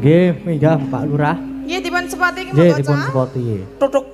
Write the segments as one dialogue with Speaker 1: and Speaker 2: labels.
Speaker 1: Nggih, minggah Pak Lurah.
Speaker 2: Nggih dipun sepoti iki
Speaker 1: Nggih, dipun sepoti.
Speaker 3: Tutuk.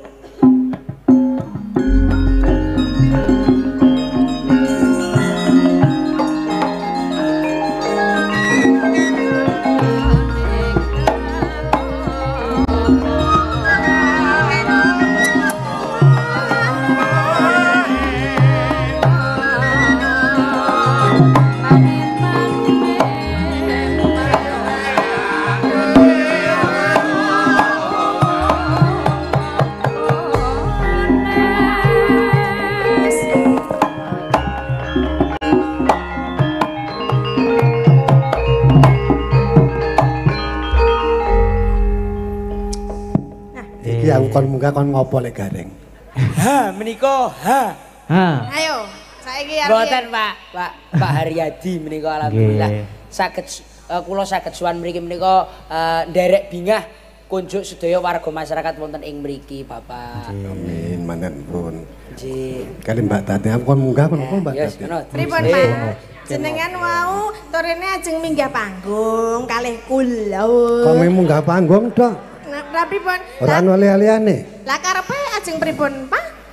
Speaker 4: Kon munggah kon ngopo lek garing.
Speaker 3: Ha, menika ha.
Speaker 1: Ha.
Speaker 2: Ayo, saiki arep.
Speaker 3: Mboten, Pak Haryadi menika alhamdulillah saged kula saged sowan mriki menika nderek bingah kunjuk sedaya warga masyarakat wonten ing mriki, Bapak.
Speaker 4: Amin, manten pun.
Speaker 3: Nggih.
Speaker 4: Kali Mbak Tati kon munggah menapa Mbak Tati?
Speaker 2: Pripun, Pak? Jenengan wau turune ajeng minggah panggung kalih kula.
Speaker 4: Kok munggah panggung tok?
Speaker 2: Nah, pripun?
Speaker 4: Ora ono liya-liyane.
Speaker 2: Lah karepe ajeng pripun, Pak?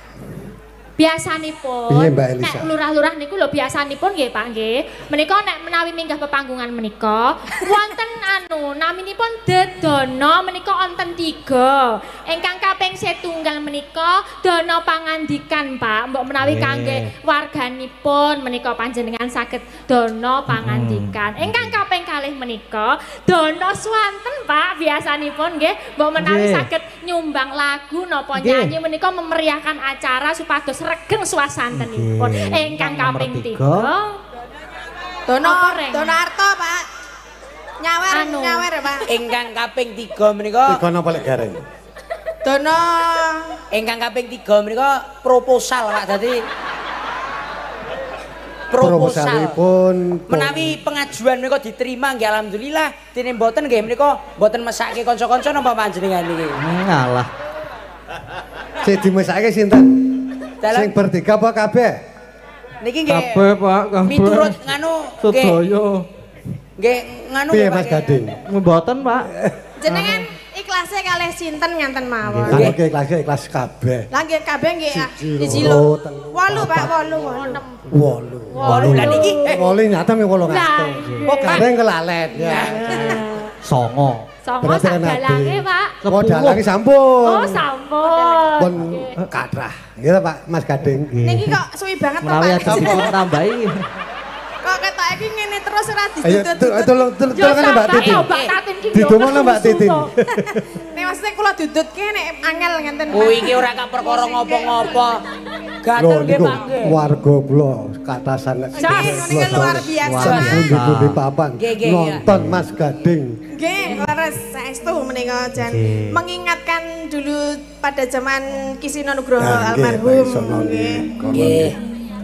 Speaker 5: Biasanipun,
Speaker 4: Piye, Mbak Elisa?
Speaker 5: nek lurah-lurah niku lho biasanipun nggih Pak nggih. Menika nek menawi minggah pepanggungan menika wonten naminipun dedana menika wonten 3. Ingkang kaping setunggal menika dana pangandikan Pak. Mbok menawi kangge warganipun menika panjenengan saged dana pangandikan. Ingkang kaping kalih menika dana swanten Pak biasanipun nggih. Mbok menawi saged nyumbang lagu napa nyanyi menika memeriahkan acara supados regeng swasantenipun. Ingkang kaping 3
Speaker 2: Dono arto, Pak. Nyawer Pak.
Speaker 3: Ingkang kaping 3 menika
Speaker 4: Tiga napa lek garing?
Speaker 2: Dono
Speaker 3: ingkang kaping 3 menika proposal Pak. Dadi
Speaker 4: Proposalipun
Speaker 3: menawi pengajuan menika diterima nggih alhamdulillah. Dene mboten nggih menika mboten mesake kanca-kanca napa panjenengan niki.
Speaker 1: Ngalah.
Speaker 4: Sing dimesake sinten? Sing bertiga apa kabeh?
Speaker 3: Niki nggih.
Speaker 1: Kabeh Pak, kabeh.
Speaker 3: Miturut nganu nggih.
Speaker 1: Sedaya.
Speaker 3: Nggih nganu
Speaker 4: Piye
Speaker 3: nggih,
Speaker 4: Mas
Speaker 3: Pak,
Speaker 4: Gading?
Speaker 1: Mboten Pak.
Speaker 2: jenengan ikhlase kalih sinten nganten mawon.
Speaker 4: Oke, ikhlas kabeh.
Speaker 2: Lah nggih kabeh nggih
Speaker 4: Siji,
Speaker 2: 1
Speaker 4: loro,
Speaker 2: 8 Pak 8.
Speaker 4: 8.
Speaker 3: Lah niki
Speaker 4: Wolu nyata mi 8. Kok garing kelalet ya.
Speaker 1: Songo.
Speaker 5: Songo sak dalange Pak.
Speaker 4: Oh, dalange sampun.
Speaker 5: Oh sampun.
Speaker 4: Pun kathah. Nggih Pak Mas Gading.
Speaker 2: Niki kok suwi banget to
Speaker 1: Menawi
Speaker 2: Pak.
Speaker 1: ajeng dipun tambahi.
Speaker 2: Kok ketok iki ngene terus ora
Speaker 4: Ayo
Speaker 2: didudut.
Speaker 4: tolong Mbak Titi. Didumokno Mbak Titi.
Speaker 2: Nek maksudnya kula dudutke nek angel ngenten.
Speaker 3: Oh iki ora kak perkara ngopo-ngopo. Gatel
Speaker 4: Lho
Speaker 3: nggih
Speaker 4: niku
Speaker 3: Pak nggih.
Speaker 4: warga kula kathah sanget.
Speaker 2: Niki luar biasa.
Speaker 4: Pundi-pundi papan
Speaker 3: Nggih, nggih,
Speaker 4: nonton Mas Gading.
Speaker 2: Nggih, leres saestu menika jan mengingatkan dulu pada zaman Kisino Nugroho
Speaker 4: Nah, nggih, Pak
Speaker 2: almarhum.
Speaker 4: Isono nggih.
Speaker 3: Nggih.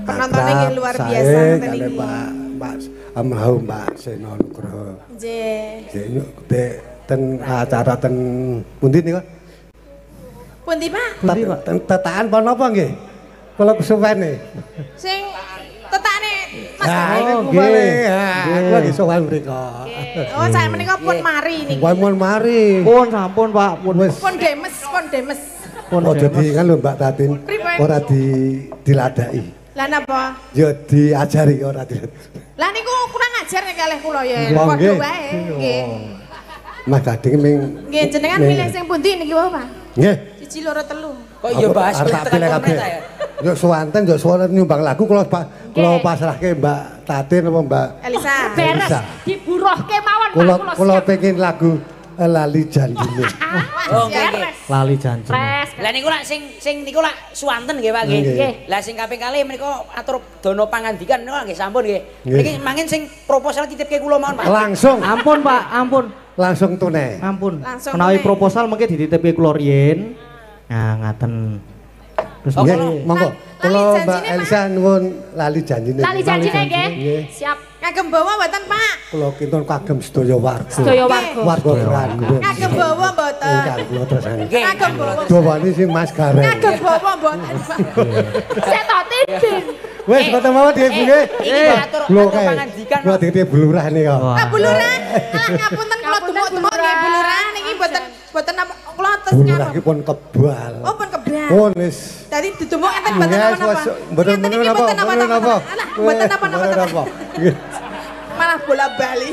Speaker 2: Penontonnya nggih luar biasa
Speaker 4: Sae
Speaker 2: ngeten
Speaker 4: kalih
Speaker 2: iki.
Speaker 4: Pak almarhum Pak Seno Nugroho.
Speaker 2: Nggih.
Speaker 4: Nggih, ten acara ten pundi niku?
Speaker 2: Pundi Pak?
Speaker 1: Pundi, Pak?
Speaker 4: Tetakan apa napa nggih? Kula kesuwene.
Speaker 2: Sing tetakne Mas
Speaker 4: Nah,
Speaker 2: Gading.
Speaker 4: niku
Speaker 1: nggih.
Speaker 4: malih. Aku lagi sowan mriko.
Speaker 2: Oh, saya menika pun mari niki.
Speaker 4: Wah, mun mari.
Speaker 1: Pun sampun Pak, pun
Speaker 4: Wis.
Speaker 2: Pun demes, pun demes.
Speaker 1: pun.
Speaker 4: Oh, jadi kan lho Mbak Tatin
Speaker 2: Pripun?
Speaker 4: ora diladai.
Speaker 2: Lah napa?
Speaker 4: Ya diajari ora diladai.
Speaker 2: Lah niku kurang ajar nek kalih kula ya.
Speaker 4: Oh,
Speaker 2: Padha
Speaker 4: nggih.
Speaker 2: wae. Nggih.
Speaker 4: Mas Gading ming
Speaker 2: Nggih, jenengan milih sing pundi niki wae, Pak?
Speaker 4: nggih.
Speaker 2: 1 2 3.
Speaker 3: Kok iya bahas
Speaker 4: arep tak pilih kabeh. Yo suwanten yo suwanten nyumbang lagu kula pasrahke Mbak Tatin apa Mbak
Speaker 2: Elisa.
Speaker 5: Beres
Speaker 4: Bisa.
Speaker 5: diburuhke mawon Pak
Speaker 4: kula
Speaker 5: kula siap.
Speaker 4: pengen lagu Lali Janjine.
Speaker 3: Oh nggih nggih.
Speaker 1: Lali janji.
Speaker 5: Pres.
Speaker 3: Lah niku lak sing niku lak suwanten nggih Pak nggih.
Speaker 4: Nggih.
Speaker 3: Lah sing kaping kalih menika atur dana pangandikan niku nggih sampun nggih.
Speaker 4: Nggih.
Speaker 3: Niki mangin sing proposal titipke kula mawon Pak.
Speaker 4: Langsung
Speaker 1: Ampun Pak, ampun.
Speaker 4: langsung tunai.
Speaker 1: Ampun.
Speaker 2: Langsung
Speaker 1: Menawi
Speaker 2: tunai.
Speaker 1: proposal mungkin dititipi kula riyin. Nah, ngaten. Terus
Speaker 4: Nggih,
Speaker 1: nggih.
Speaker 4: monggo.
Speaker 2: Lali
Speaker 4: Kula Mbak
Speaker 2: janjine, Pak.
Speaker 4: Elisa nuwun Lali Janjine.
Speaker 5: Lali janjine nggih.
Speaker 4: Nggih.
Speaker 5: Siap.
Speaker 2: Ngagem bawa mboten, Pak?
Speaker 4: Kula kinten kagem sedaya warga.
Speaker 5: Sedaya warga.
Speaker 4: Warga Keranggul.
Speaker 2: Ngagem bawa mboten?
Speaker 4: Ingkang kula tersani.
Speaker 3: Nggih.
Speaker 2: Ngagem bawa.
Speaker 4: Dawane sing Mas Gareng.
Speaker 2: Ngagem bawa mboten, Pak?
Speaker 5: Saya tak titin.
Speaker 4: Wis mboten mawon nggih, Bu nggih.
Speaker 3: Iki atur
Speaker 4: Lho
Speaker 3: atur
Speaker 4: kae.
Speaker 3: pangandikan.
Speaker 4: Kula titip bulurah nika.
Speaker 1: Wah.
Speaker 2: Ah, bulurah. Alah ngapunten kula dumuk-dumuk nggih Bu Lurah niki boten apa kula tes
Speaker 4: Lurah iki pun kebal.
Speaker 2: Oh pun kebal.
Speaker 4: Oh wis.
Speaker 2: Dadi ditumbuk enten boten apa-apa.
Speaker 4: Mboten apa.
Speaker 2: Boten apa-apa. Malah bola bali.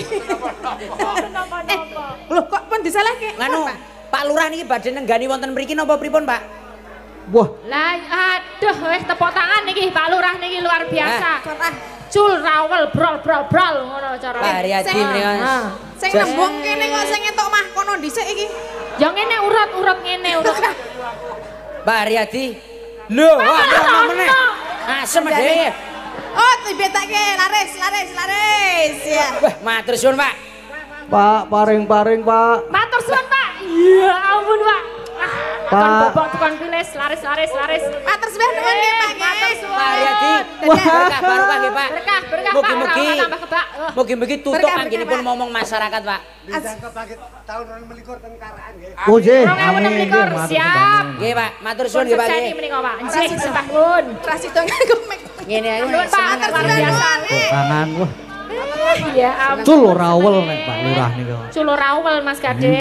Speaker 2: Loh kok pun disalahke?
Speaker 3: Nganu, Pak Lurah niki badhe nenggani wonten mriki napa pripun, Pak?
Speaker 1: Wah,
Speaker 5: Lah aduh wis tepuk tangan niki Pak Lurah niki luar biasa.
Speaker 2: Kotah.
Speaker 5: Cul rawel brol ngono cara.
Speaker 3: Pak Haryadi mriki.
Speaker 2: Sing nembung kene kok sing entuk mah kono dhisik iki.
Speaker 5: Ya ngene urut ngene urut.
Speaker 3: Pak Haryadi. Lho, wah meneh. Asem dhewe.
Speaker 2: Oh, dibetake laris. Ya.
Speaker 3: Wah, matur suwun, Pak.
Speaker 1: Pak, paring-paring, Pak.
Speaker 5: Matur suwun, Pak. Ya ampun, Pak.
Speaker 1: Pak.
Speaker 5: Kan bobok tukang pilis laris.
Speaker 2: Matur suwun nuwun nggih Pak nggih.
Speaker 5: Matur suwun.
Speaker 3: Pak Haryadi. Berkah barokah nggih, Pak.
Speaker 5: Berkah,
Speaker 3: Mugi-mugi
Speaker 5: Pak. Tambah kebak.
Speaker 3: Mugi-mugi tutuk anggenipun momong masyarakat, Pak.
Speaker 4: Dijangka bagi tahun 2024 ten Karaan nggih.
Speaker 1: Oh, nggih.
Speaker 5: 2026 siap.
Speaker 3: Nggih, Pak. Matur suwun nggih, Pak.
Speaker 5: Sukses
Speaker 3: Nggih.
Speaker 5: menika, Pak. Nggih, sembah nuwun.
Speaker 2: Rasido nganggo mic.
Speaker 3: Ngene ae.
Speaker 5: Nuwun, Pak. Luar biasa.
Speaker 1: Tangan, wah.
Speaker 5: Ya ampun.
Speaker 1: Cul rawel nek Pak Lurah niku.
Speaker 5: Culo rawel Mas Gading.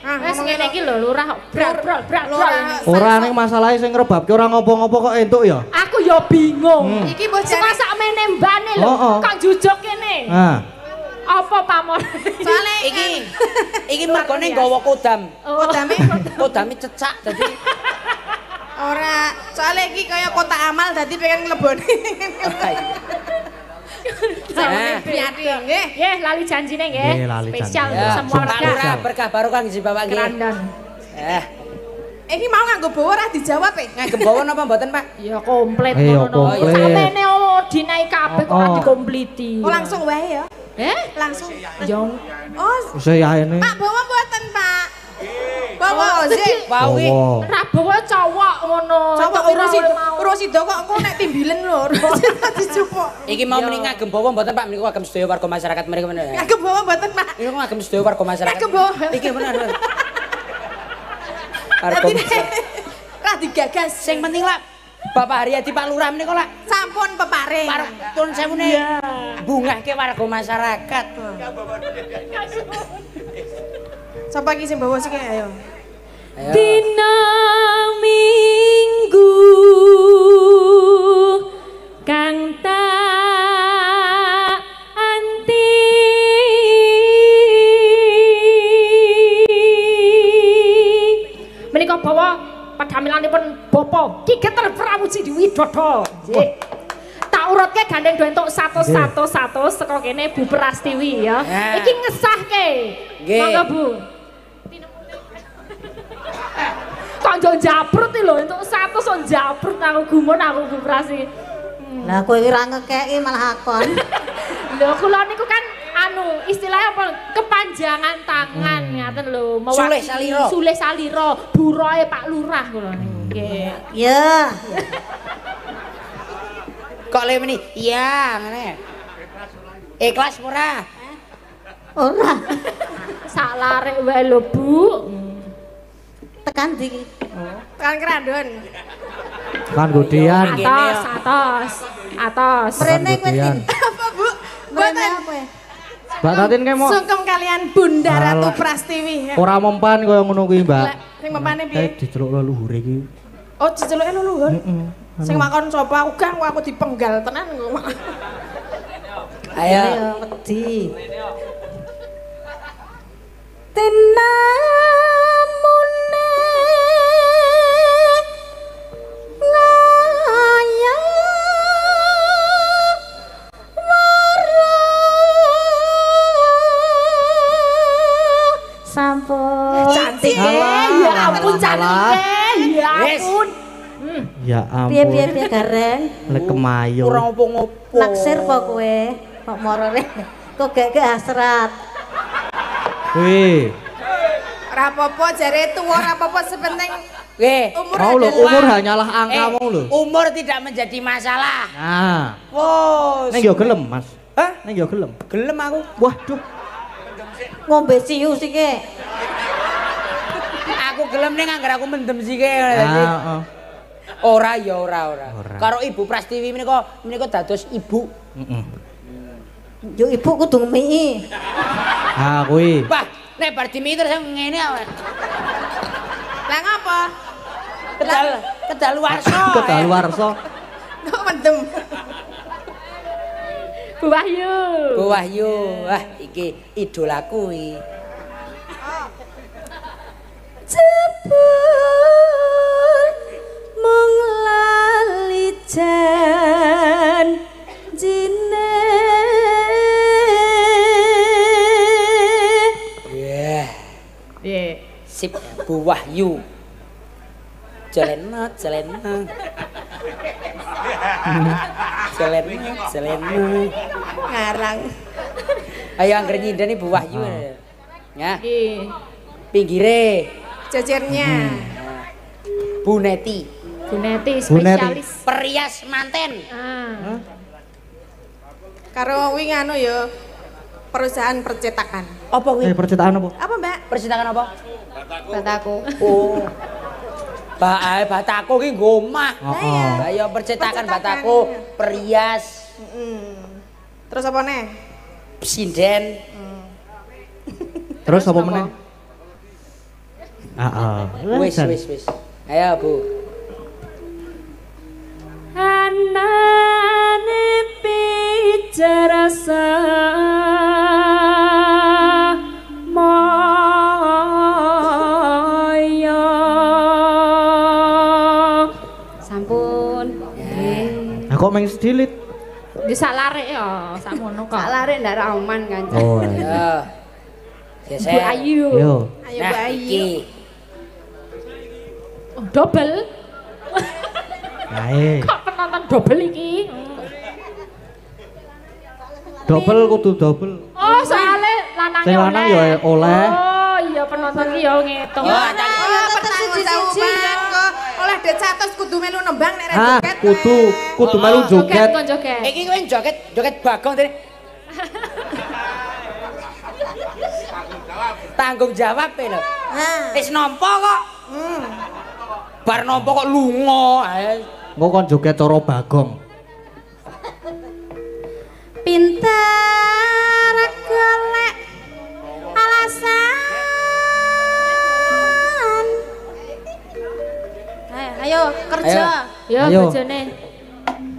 Speaker 5: Wes ngene iki lho Lurah brol.
Speaker 1: Ora ning masalahe sing ngrebabke ora ngopo-ngopo kok entuk ya.
Speaker 5: Aku ya bingung.
Speaker 2: Iki mbok
Speaker 5: Sing
Speaker 2: jane
Speaker 5: sak mene mbane lho,
Speaker 1: Oh.
Speaker 5: kok jujuk kene.
Speaker 1: Nah,
Speaker 5: Apa pamor?
Speaker 2: soalé
Speaker 3: Iki mergone nggawa kodam. Kodame cecak dadi
Speaker 2: ora soalé iki kaya kotak amal dadi pengen ngleboni. Piati nggih.
Speaker 5: Nggih, lali janjine nggih.
Speaker 1: Nggih, lali
Speaker 5: Spesial
Speaker 1: janji.
Speaker 5: untuk
Speaker 3: ya,
Speaker 5: semua
Speaker 3: Pak
Speaker 5: warga.
Speaker 3: Lurah berkah barokah nggih Bapak nggih.
Speaker 5: Kerandan.
Speaker 2: Iki mau nganggo bawa ora dijawab e.
Speaker 3: Ngagem bawa napa mboten, Pak?
Speaker 5: Ya komplit
Speaker 1: Iya,
Speaker 5: ngono.
Speaker 1: komplit.
Speaker 5: Samene dinai kabeh kok ora dikompliti.
Speaker 2: Oh langsung wae ya. Langsung.
Speaker 5: Ya
Speaker 2: Oh,
Speaker 1: saya ini.
Speaker 2: Pak bawa mboten, Pak. Bawa sik.
Speaker 3: Wawi.
Speaker 1: Oh.
Speaker 5: ra bawa cowok ngono.
Speaker 2: Coba
Speaker 5: Tapi
Speaker 2: urusi
Speaker 5: ora mau.
Speaker 2: urusi kok engko nek timbilen lho. Dicupuk.
Speaker 3: Iki mau mending ngagem bawa mboten, Pak? Menika ngagem sedaya warga masyarakat mriki menika.
Speaker 2: Ngagem bawa mboten, Pak.
Speaker 3: Ini ngagem sedaya warga masyarakat.
Speaker 2: Ngagem bawa.
Speaker 3: Iki bener. Warga
Speaker 2: Dadi
Speaker 3: masyarakat.
Speaker 2: ra digagas.
Speaker 3: Sing penting lah Bapak Haryadi Pak Lurah menika lah
Speaker 2: Sampun peparing.
Speaker 3: pun sewune bungahke warga masyarakat.
Speaker 2: Sapa iki sing bawa sik ayo.
Speaker 3: Ayo.
Speaker 5: Dina Minggu kang tak anti menika bawa padamilanipun Bapa Ki Geter Pramuji Widodo. Nggih. Tak urutke gandeng do entuk 100 saka kene Bu Prastiwi ya.
Speaker 3: Ya.
Speaker 5: Iki ngesahke.
Speaker 3: Nggih.
Speaker 5: Monggo Bu. Kok njo jabrut lho entuk 100 kok jabrut aku gumun aku Bu Prasi.
Speaker 6: Lah kowe iki ra ngekeki malah akon.
Speaker 5: Lho kula niku kan anu istilahnya apa kepanjangan tangan ngaten lho
Speaker 3: Sulih salira.
Speaker 5: Sulih salira buroe Pak Lurah kula niku. Nggih.
Speaker 6: Ya.
Speaker 3: Kok le meni? Iya, ngene. Ikhlas ora?
Speaker 6: Ora.
Speaker 5: Sak larik wae lho Bu.
Speaker 6: Tekan ndi?
Speaker 2: Tekan kerandon.
Speaker 1: Kan godean.
Speaker 5: Atas.
Speaker 6: Mrene kowe
Speaker 1: Godean.
Speaker 6: iki.
Speaker 2: Apa, Bu?
Speaker 6: Mrene
Speaker 2: Mboten.
Speaker 6: apa?
Speaker 1: Mbak Tatin kayak mau
Speaker 2: Sungkem kalian Bunda Ratu
Speaker 1: Alah.
Speaker 2: Prastiwi.
Speaker 1: ora mempan kaya ngono kuwi, Mbak.
Speaker 2: Lah, sing mempane piye?
Speaker 1: Diceluk leluhure iki.
Speaker 2: Oh, diceluke leluhur.
Speaker 1: Heeh.
Speaker 2: Sing makon sapa aku gang aku dipenggal tenan kok.
Speaker 3: Ayo.
Speaker 6: Ya wedi.
Speaker 5: Tinamune ngaya
Speaker 6: Sampun.
Speaker 5: cantik
Speaker 1: Alah,
Speaker 5: ya ampun
Speaker 1: alah.
Speaker 5: cantik ya
Speaker 3: Wes.
Speaker 5: ampun.
Speaker 1: Ya
Speaker 6: Piye
Speaker 1: ampun.
Speaker 6: gareng?
Speaker 1: Lek kemayu.
Speaker 3: Ora ngopo-ngopo.
Speaker 6: Naksir apa kowe? Kok morone? Kok gek hasrat.
Speaker 1: Wih,
Speaker 2: Ora apa-apa jare tuwa ora apa-apa sepenting
Speaker 3: Nggih.
Speaker 2: umur
Speaker 1: mau lho
Speaker 2: adalah-
Speaker 1: umur hanyalah angka mau lho.
Speaker 3: Umur tidak menjadi masalah.
Speaker 1: Nah,
Speaker 3: Wos.
Speaker 1: ning yo gelem, Mas.
Speaker 3: Hah?
Speaker 1: Ning yo gelem.
Speaker 3: Gelem aku.
Speaker 1: Waduh.
Speaker 6: Ngombe siu sike.
Speaker 3: Aku gelem ning anggar aku mendem sike.
Speaker 1: Heeh.
Speaker 3: Ora ya ora.
Speaker 1: Ora.
Speaker 3: Karo Ibu Prastiwi menika dados ibu.
Speaker 1: Heeh.
Speaker 6: Yo ibu kudu ngemi.
Speaker 1: Ah kuwi.
Speaker 3: Wah, Nek bar dimiki terus ngene ae.
Speaker 2: Lah ngapa?
Speaker 3: Kedaluwarsa.
Speaker 1: Kedaluwarsa.
Speaker 2: Kok mendem.
Speaker 5: Bu Wahyu.
Speaker 3: Bu Wahyu. Wah, iki idolaku iki.
Speaker 6: Jebul mung lali janjine.
Speaker 3: Yeah. Sip Bu Wahyu. Jalenna. Jalenna.
Speaker 2: Ngarang.
Speaker 3: Ayo angger nyindeni Bu Wahyu. Ya.
Speaker 5: Nggih.
Speaker 3: Pinggire.
Speaker 2: Jajarnya.
Speaker 3: Bu Neti.
Speaker 5: Bu Neti spesialis.
Speaker 3: Perias manten.
Speaker 5: Ah.
Speaker 2: Karo wingi anu ya perusahaan percetakan.
Speaker 3: Apa kuwi?
Speaker 1: Percetakan apa?
Speaker 2: Apa, Mbak?
Speaker 3: Percetakan apa?
Speaker 2: Bataku.
Speaker 3: Oh. Bataku ki nggo omah.
Speaker 1: Heeh.
Speaker 3: Lah ya percetakan bataku, perias.
Speaker 2: Terus apa neh?
Speaker 3: Sinden.
Speaker 1: Terus apa meneh?
Speaker 3: Wis. Ayo, Bu.
Speaker 5: Anane pijarasa maya.
Speaker 6: Sampun.
Speaker 1: Nah kok meng sedilit?
Speaker 5: Di sak larek ya, sakmono kok.
Speaker 6: Sak lare ndak aman kan.
Speaker 1: Oh.
Speaker 3: Ya.
Speaker 5: Bu
Speaker 3: Geser.
Speaker 5: Ayu.
Speaker 1: Yo.
Speaker 2: Ayo
Speaker 3: Nah,
Speaker 2: Mbak Ayu.
Speaker 3: iki.
Speaker 5: Oh, double.
Speaker 1: Ae.
Speaker 5: Kok penonton double iki?
Speaker 1: Double kudu double.
Speaker 5: Oh, soalnya lanangnya
Speaker 1: Sing lanang ya oleh.
Speaker 5: Oh, iya penonton ki ya ngitung.
Speaker 3: Yo,
Speaker 2: Oh, pertanggung jawaban kok oleh duit 100 kudu melu nembang nek ra
Speaker 1: Ah,
Speaker 2: joget.
Speaker 1: kudu melu joget.
Speaker 5: Kon joget.
Speaker 3: Iki kowe joget Bagong tadi. Tanggung jawab lho.
Speaker 2: Nah.
Speaker 3: Wis nampa kok. Bar nampa kok lunga.
Speaker 1: Engko kon joget cara Bagong.
Speaker 6: Pinter golek alasan. Ayo kerja.
Speaker 5: Ya
Speaker 1: Ayo.
Speaker 5: bojone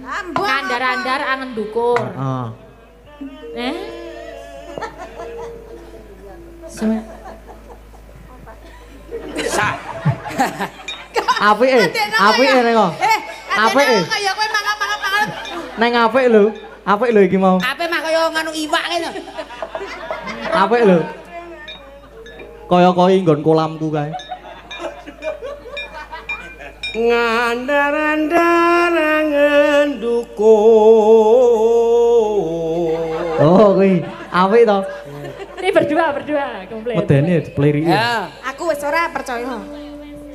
Speaker 2: Ambon.
Speaker 5: ngandar-andar angen dukur.
Speaker 1: Heeh.
Speaker 3: Sa.
Speaker 1: Apike ning kok. Apike.
Speaker 2: Kaya kowe mangan-mangan.
Speaker 1: Neng apik lho. Apik lho iki mau.
Speaker 3: Ape mah kaya nganu iwak kene.
Speaker 1: Apik lho. Kaya nggon kolamku kae.
Speaker 3: Ngandar-andar angen dukur.
Speaker 1: Oh kuwi apik to.
Speaker 5: Ini berdua komplit.
Speaker 1: Medene dipliriki.
Speaker 3: Ya.
Speaker 2: Aku wis ora percaya.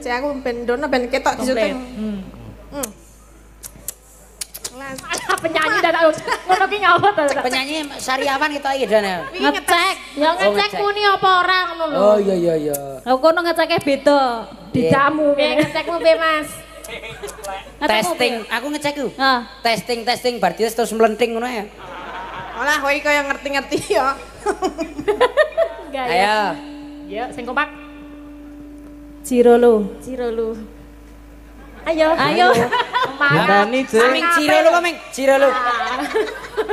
Speaker 2: Cek aku ben dono ben ketok di syuting.
Speaker 5: Penyanyi dan ngono ki ngawut ta.
Speaker 3: Penyanyi Sariawan kita iki dene.
Speaker 6: Ngecek.
Speaker 5: Ya ngecek muni apa ora ngono lho.
Speaker 3: Oh iya.
Speaker 6: Lah kono ngeceke beda.
Speaker 5: Dijamu ngecekmu piye Mas?
Speaker 3: Testing, aku ngecek ku.
Speaker 6: Nah,
Speaker 3: Testing bar terus mlenting ngono ya.
Speaker 2: Olah kowe kaya ngerti-ngerti ya.
Speaker 5: Enggak ya.
Speaker 3: Ayo.
Speaker 5: Ya sing kompak.
Speaker 6: Jiro lu.
Speaker 5: Ayo.
Speaker 1: Dinteni Cik.
Speaker 3: Aming jiro lu kok Ming, jiro lu.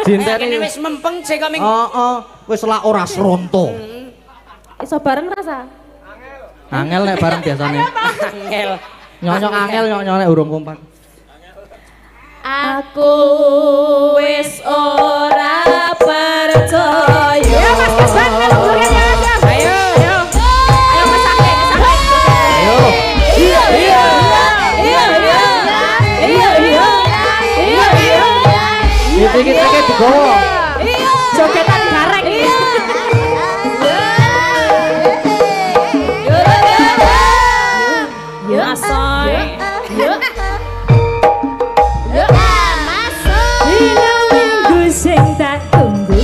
Speaker 1: Dinteni.
Speaker 3: Kene wis mempeng Cik kok Ming.
Speaker 1: Heeh. Wis lak ora sronto.
Speaker 6: Iso bareng rasa.
Speaker 1: Angel nek bareng biasane.
Speaker 3: Angel.
Speaker 1: Nyonyok angel nyonyok nek urung kompak.
Speaker 6: Aku wis ora percaya.
Speaker 5: Ya Mas Kesban melu joget ya Mas.
Speaker 3: Ayo.
Speaker 5: Ayo Mas Ake.
Speaker 1: Ayo.
Speaker 6: Iya.
Speaker 1: Iki digowo.
Speaker 5: Jogetan bareng.
Speaker 6: Yo asoy.
Speaker 5: Yuk.
Speaker 6: Dina minggu sing tak tunggu.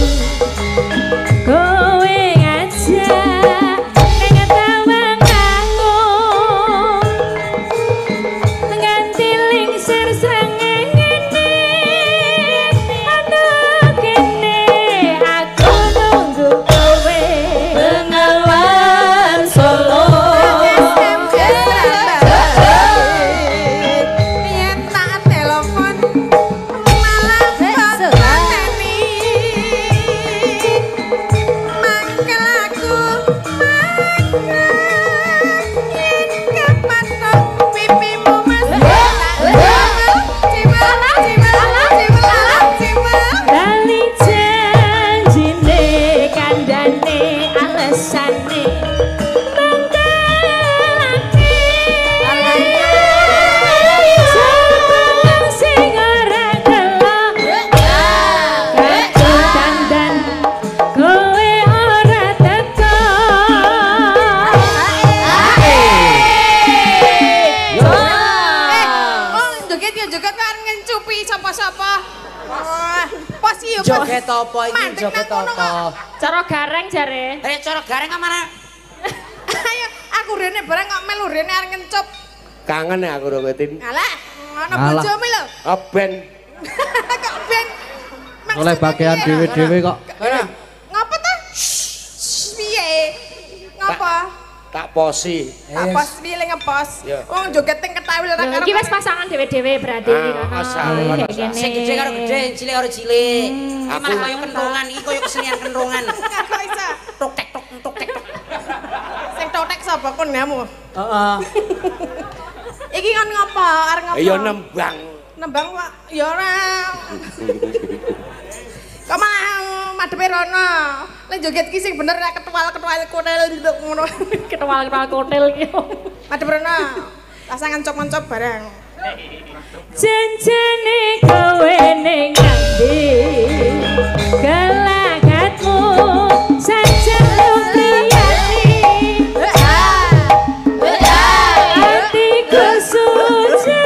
Speaker 6: Kowe
Speaker 3: Joget apa iki joget apa?
Speaker 5: Cara gareng jare.
Speaker 3: Cara gareng amane.
Speaker 2: Ayo, aku rene bareng kok melu rene arep ngencup.
Speaker 7: Kangen ya aku karo Tin.
Speaker 2: Alah, ana bojomu lho.
Speaker 7: Ben.
Speaker 2: Kok ben.
Speaker 1: Oleh bagian dhewe-dhewe kok.
Speaker 2: Ngapa ta? Piye? Ngapa?
Speaker 7: Tak posi.
Speaker 2: Tak pos piye le ngepos. Wong joget teng ketawil ra karo.
Speaker 5: Iki wis pasangan dhewe-dhewe berarti iki kono.
Speaker 3: Sing gede karo gede, cilik karo cilik. Aku koyo kentongan iki koyo kesenian kentongan.
Speaker 2: Kok iso?
Speaker 3: Tok tek tok tok tek tok.
Speaker 2: Sing totek sapa kon ngamu?
Speaker 3: Heeh.
Speaker 2: Iki kon ngapa? Arep ngapa?
Speaker 7: Ya nembang.
Speaker 2: Nembang kok ya ora. Kok malah madhepe rono. Lek joget ki sing bener ra ketwal-ketwal kotel ngono.
Speaker 5: Ketwal-ketwal kotel iki.
Speaker 2: Madhep rono. Pasangan cop-mencop bareng.
Speaker 5: Janjane kowe ning ngendi? Gelagatmu sajen liyane. Hatiku suci.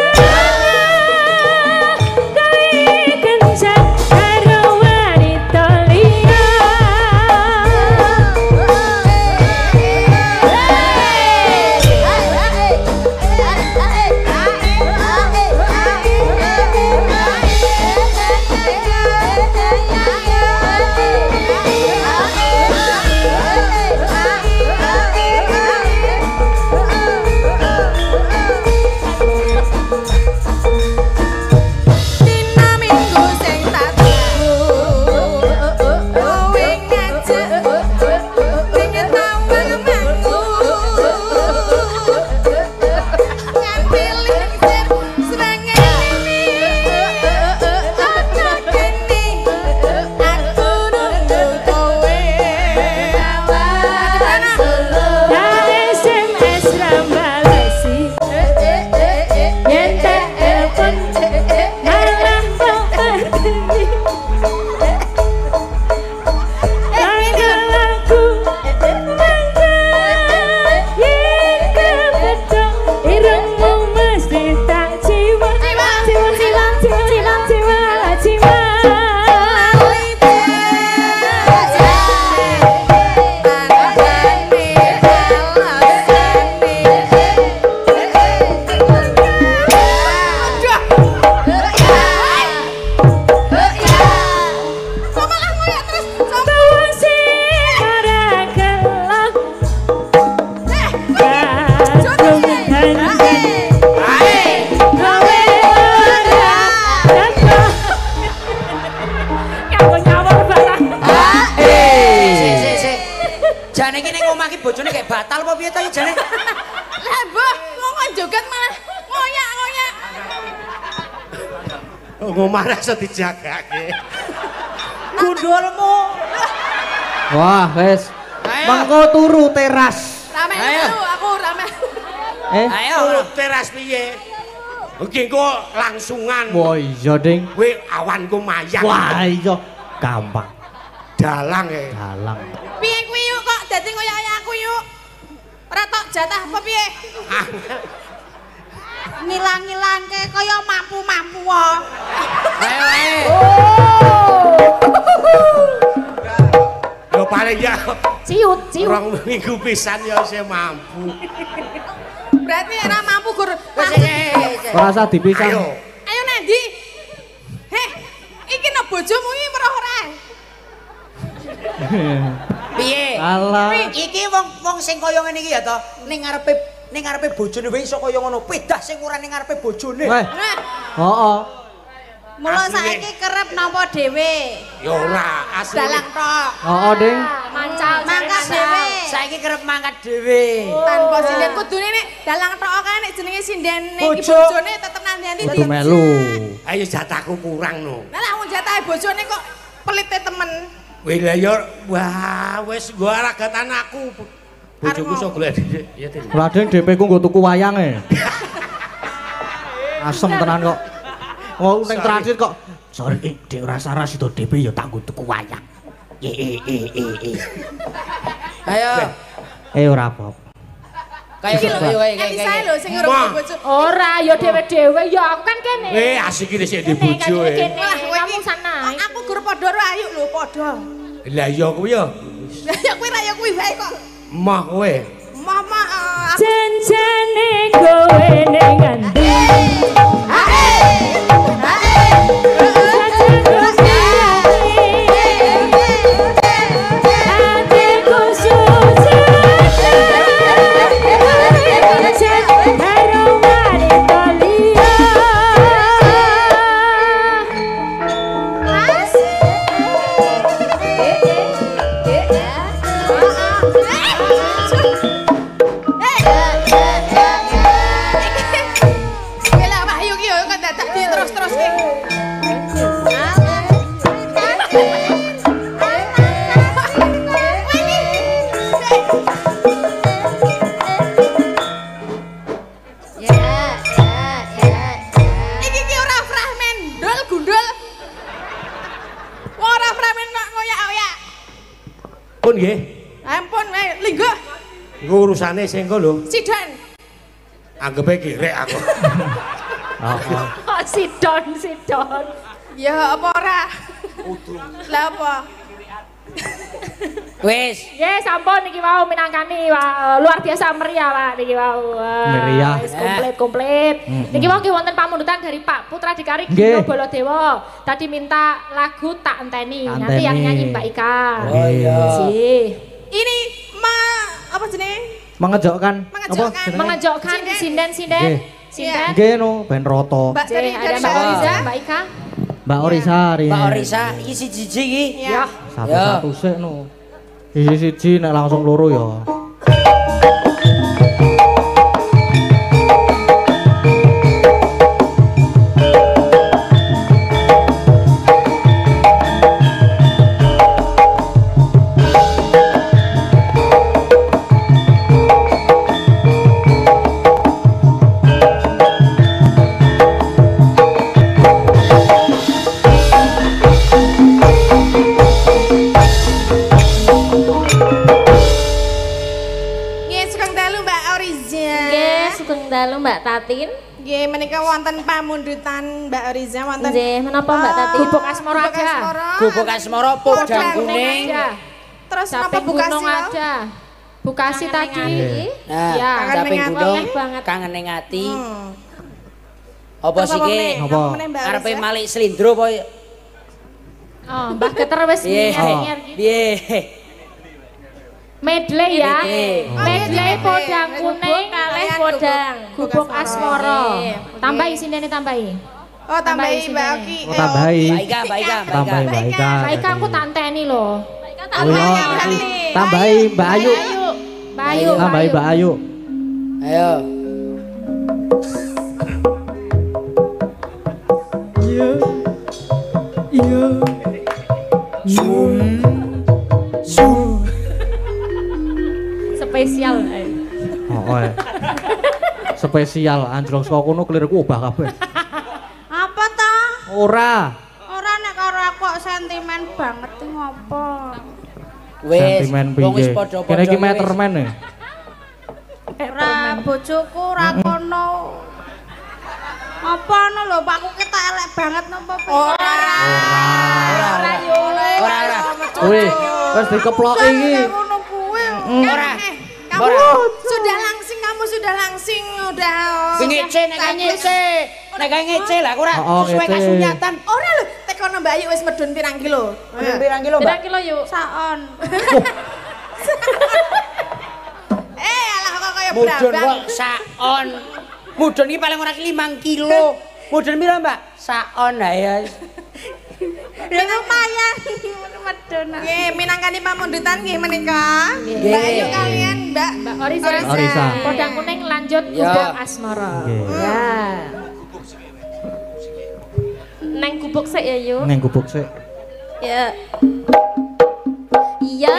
Speaker 3: Bojone kayak batal apa piye ta jane?
Speaker 2: Lah mbah, ngomong joget malah ngoyak-ngoyak.
Speaker 7: Ngomah rasa dijagake.
Speaker 3: Gundulmu.
Speaker 1: Wah, wes. Mengko turu teras.
Speaker 2: Rame dulu, aku rame.
Speaker 3: Ayo,
Speaker 7: teras piye? Iki engko langsungan.
Speaker 1: Wah, iya, Ding.
Speaker 7: Kowe awanku mayang.
Speaker 1: Wah, iya. Gampang.
Speaker 7: Dalang
Speaker 1: Dalang.
Speaker 2: Piye kuwi yuk kok dadi ngoyak-ngoyak aku yuk. Ora tok jatah apa piye?
Speaker 6: Ngilang-ngilangke kaya mampu-mampu wae.
Speaker 3: Ayo.
Speaker 7: Yo paling ya.
Speaker 5: Ciut.
Speaker 7: Rong minggu pisan ya isih mampu.
Speaker 2: Berarti ora mampu gur.
Speaker 1: Ora usah dipisah.
Speaker 2: Ayo Nendi. Heh, iki no bojomu iki ora.
Speaker 3: Piye?
Speaker 1: Alah.
Speaker 3: Iki wong sing kaya ngene iki ya to, ning ngarepe bojone wae iso kaya ngono. Pedah sing ora ning ngarepe bojone.
Speaker 1: Weh. Heeh.
Speaker 6: Mula saiki kerep napa dhewe?
Speaker 7: Ya ora, asli.
Speaker 2: Dalang tok.
Speaker 1: Heeh, Ding.
Speaker 5: Mancal
Speaker 6: Mangkat dhewe.
Speaker 3: Saiki kerep mangkat dhewe.
Speaker 2: Tanpa sinden kudune nek dalang tok kae nek jenenge sinden iki
Speaker 3: Bojo.
Speaker 2: bojone tetep nanti
Speaker 1: Kudu melu.
Speaker 7: Ayo jatahku kurang no.
Speaker 2: Lah wong jatahe bojone kok pelite temen.
Speaker 7: Wih lah ya, wah wis nggo aragatan aku. Bojoku iso golek dhisik. Ya Tin.
Speaker 1: Raden DP ku nggo tuku wayange. Asem tenan kok. Oh, ning terakhir kok. Sorry, Dek ora saras itu DP ya tak nggo tuku wayang.
Speaker 3: Ayo.
Speaker 1: Ora apa-apa.
Speaker 2: Elisa lho sing urung bojo.
Speaker 5: Ora, ya dhewe-dhewe ya aku kan kene.
Speaker 7: Asik iki sik di bojo e.
Speaker 5: Kamu sana.
Speaker 2: Aku gur padha ro ayu lho padha.
Speaker 7: Lah iya kuwi ya.
Speaker 2: Lah ya kuwi ra ya kuwi wae kok.
Speaker 7: Mah kowe.
Speaker 2: Mama
Speaker 5: Janjane kowe ning ngendi?
Speaker 7: Pun nggih.
Speaker 2: Ampun wae, linggo.
Speaker 7: Iku urusane sing engko lho.
Speaker 2: Sidan.
Speaker 7: Anggepe kirek aku.
Speaker 5: Sidon.
Speaker 2: Ya apa ora? Lah apa?
Speaker 3: Wis.
Speaker 5: Nggih, sampun iki wau minangkani luar biasa meriah Pak niki wau.
Speaker 1: Meriah.
Speaker 5: Wis komplit. Niki wau nggih wonten pamundutan dari Pak Putra Dikari Gino Baladewa. Tadi minta lagu Tak Enteni. Nanti yang nyanyi Mbak Ika.
Speaker 3: Oh iya.
Speaker 2: Ini apa jenenge?
Speaker 1: Mengejokkan
Speaker 5: Mengejokkan sinden.
Speaker 1: Nggih no ben roto.
Speaker 2: Mbak tadi
Speaker 5: Ada Mbak Oriza, Mbak Ika.
Speaker 1: Mbak Orisa hari.
Speaker 3: Mbak Orisa iki siji iki.
Speaker 2: Ya.
Speaker 1: Satu sik no. Siji nek langsung loro ya.
Speaker 6: dalu Mbak Tatin.
Speaker 2: Nggih, menika wonten pamundutan Mbak Oriza wonten.
Speaker 6: Nggih, menapa Mbak Tatin?
Speaker 5: Gubuk Asmara aja.
Speaker 3: Gubuk Asmara Podang Kuning.
Speaker 2: Terus napa
Speaker 5: Saping
Speaker 2: Bukasi
Speaker 5: Gunung ada. Bukasi tadi.
Speaker 3: Nah,
Speaker 5: Ya,
Speaker 3: Saping Gunung
Speaker 5: banget.
Speaker 3: kangen ning ati. Apa sih ki?
Speaker 1: Apa?
Speaker 3: Arepe malik slindro apa?
Speaker 5: Oh, Mbah Geter wis nyer-nyer iki.
Speaker 3: Piye?
Speaker 5: Medley ya.
Speaker 3: Medley.
Speaker 5: Podang Kuning
Speaker 6: kalih Podang.
Speaker 5: Gubuk Asmara. Tambahi sindene tambahi.
Speaker 2: Oh, tambahi Mbak Oki.
Speaker 1: Oh, tambahi.
Speaker 3: Mbak Ika.
Speaker 1: Tambahi Mbak Ika.
Speaker 5: Mbak Ika aku tanteni lho.
Speaker 1: Oh iya, tambahi Mbak Ayu.
Speaker 5: Mbak Ayu.
Speaker 1: Tambahi Mbak Ayu.
Speaker 3: Ayo. Iya.
Speaker 5: Spesial.
Speaker 1: Oh, spesial anjlok saka kono kelirku obah kabeh.
Speaker 6: Apa ta?
Speaker 1: Ora.
Speaker 6: Ora nek karo aku kok sentimen banget iki ngopo?
Speaker 3: Wis,
Speaker 1: Sentimen
Speaker 3: wong wis
Speaker 1: piye?
Speaker 3: padha-padha.
Speaker 1: Kene iki meterman e.
Speaker 6: Ora bojoku ora kono. Apa ngono lho, Pakku ketok elek banget napa
Speaker 2: Ora.
Speaker 3: Ora.
Speaker 1: Wih, wis dikeploki iki.
Speaker 2: Ngono kuwi.
Speaker 3: Ora.
Speaker 2: Kamu sudah langsing udah.
Speaker 3: Sing ngece nek ngece. Nek ngece lah ora sesuai
Speaker 1: ngece.
Speaker 3: kasunyatan.
Speaker 2: Ora lho, tekono Mbak Ayu wis medun pirang kilo.
Speaker 3: Pirang kilo, Mbak?
Speaker 5: Pirang kilo yuk.
Speaker 6: saon.
Speaker 2: Alah kok kaya
Speaker 3: Mudun
Speaker 2: brabang.
Speaker 3: kok saon. Mudun iki paling ora 5 kilo. Mudun piro, Mbak? Saon ya.
Speaker 6: Ya lumayan medun.
Speaker 2: Nggih, minangkani pamundutan nggih menika. Mbak Ayu kalian Mbak
Speaker 1: Orisa.
Speaker 5: Podang Kuning lanjut
Speaker 3: Ya.
Speaker 5: Gubuk Asmara. Ya.
Speaker 6: Neng gubuk sik ya, Yu.
Speaker 1: Neng gubuk sik.
Speaker 6: Ya. Iya.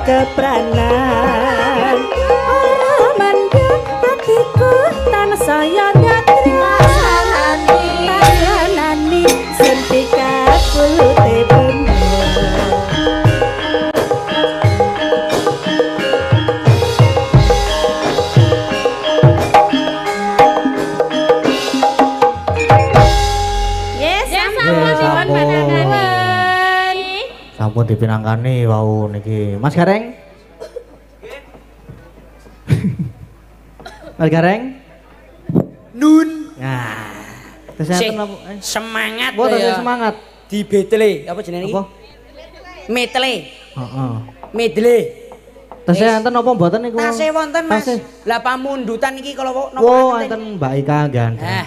Speaker 8: kepranan ora mandek hatiku tan saya nani sentika kulute
Speaker 1: sampun dipinangkani wau niki Mas Gareng. Mas Gareng.
Speaker 3: Nun.
Speaker 1: Nah.
Speaker 3: Semangat
Speaker 1: ya. Semangat.
Speaker 3: Di betle apa jenenge iki?
Speaker 1: Apa?
Speaker 3: Metle.
Speaker 1: Heeh.
Speaker 3: Medle.
Speaker 1: Tasih enten apa mboten niku?
Speaker 3: Tasih wonten Mas. Lah pamundutan iki kalau napa?
Speaker 1: Oh, enten Mbak Ika gandeng.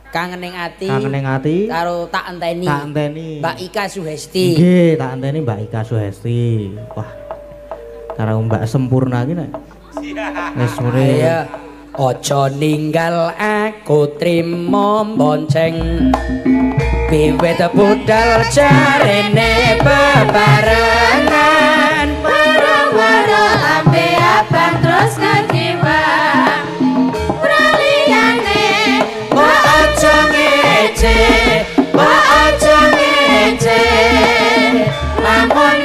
Speaker 3: Kangening ati.
Speaker 1: Kangening ati.
Speaker 3: Karo tak enteni.
Speaker 1: Tak enteni.
Speaker 3: Mbak Ika Suhesti.
Speaker 1: Nggih, tak enteni Mbak Ika Suhesti. Wah. Karo Mbak Sempurna iki nek. Wis sore.
Speaker 3: Iya. Aja ninggal aku trimo bonceng. Wiwit budal jarene bebarengan. Waro-waro ambe abang terus ngekiwang. Praliyane mbok aja ngece, mbok aja ngece. Lamun